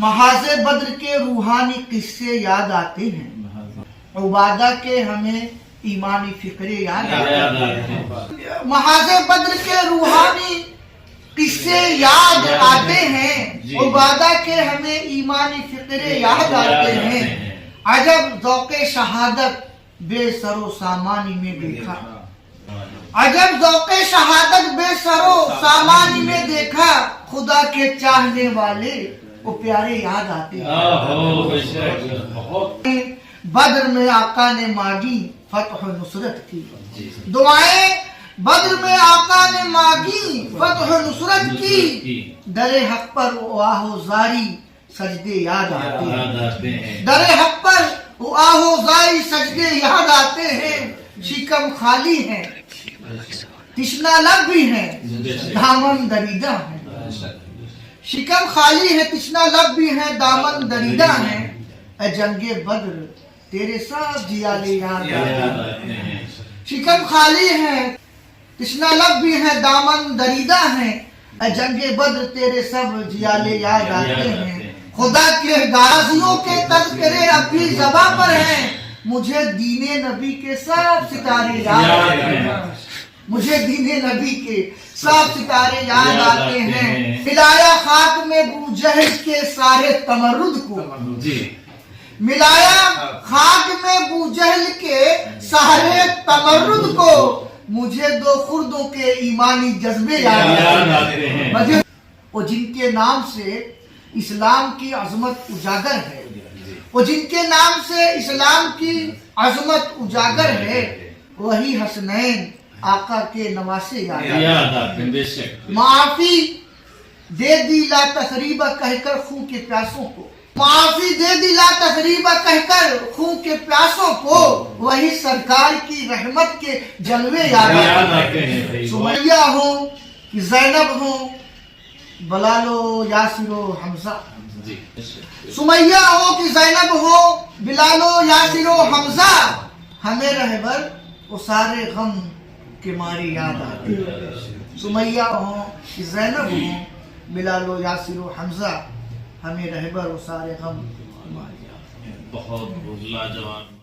محاذ بدر کے روحانی قصے یاد آتے ہیں، عبادہ کے ہمیں ایمانی فکرے یاد آتے ہیں۔ محاذ بدر کے روحانی قصے یاد آتے ہیں، عبادہ کے ہمیں ایمانی فکرے یاد آتے ہیں۔ عجب ذوق شہادت بے سر و سامانی میں دیکھا، عجب ذوق شہادت بے سر و سامانی میں دیکھا، خدا کے چاہنے والے وہ پیارے یاد آتے ہیں۔ بدر میں آقا نے مانگی فتح و نصرت کی دعائیں، بدر میں آقا نے مانگی فتح و نصرت کی، در حق پر وہ آہ و زاری سجدے یاد آتے ہیں، در حق پر وہ آہ و زاری سجدے یاد آتے ہیں۔ شکم خالی ہے تشنا لب بھی ہے، دامن دریدہ ہے، شکم خالی ہے تشنا لب بھی ہے، دامن دریدہ ہے۔ اے جنگ بدر تیرے ساتھ جیالے یاد آتے ہیں، شکم خالی ہے تشنا لب بھی ہے، دامن دریدہ ہے۔ اے جنگ بدر تیرے سب جیالے یاد آتے ہیں۔ خدا کے غازیوں کے تذکرے اب بھی زباں پر ہیں، مجھے دین نبی کے سب ستارے یاد آتے ہیں، مجھے دین نبی کے سب ستارے یاد آتے ہیں۔ ملایا خاک میں ابو جہل کے سارے تمرد کو، ملایا خاک میں ابو جہل کے سارے تمرد کو، مجھے دو خردوں کے ایمانی جذبے یاد آتے ہیں، وہ جن کے نام سے اسلام کی عظمت اجاگر ہے، وہ جن کے نام سے اسلام کی عظمت اجاگر ہے، وہی حسنین آقا کے نواسے یاد آتے ہیں۔ معافی دے دی لا تثریبہ کہہ کر خون کے پیاسوں کو، معافی دے دی لا تثریبہ کہہ کر خون کے پیاسوں کو، وہی سرکار کی رحمت کے جلوے یاد آتے ہیں۔ سمیہ ہوں کہ زینب ہوں، بلال و یاسر و حمزہ، سمیہ ہو کہ زینب ہو، بلال و یاسر و حمزہ، ہمیں رہبر وہ سارے غم کے مارے یاد آتے ہیں۔ سمیہ ہو کہ زینب ہو، بلال و یاسر و حمزہ، ہمیں رہبر وہ سارے غم کے مارے یاد آتے ہیں۔ بہت لاجواب۔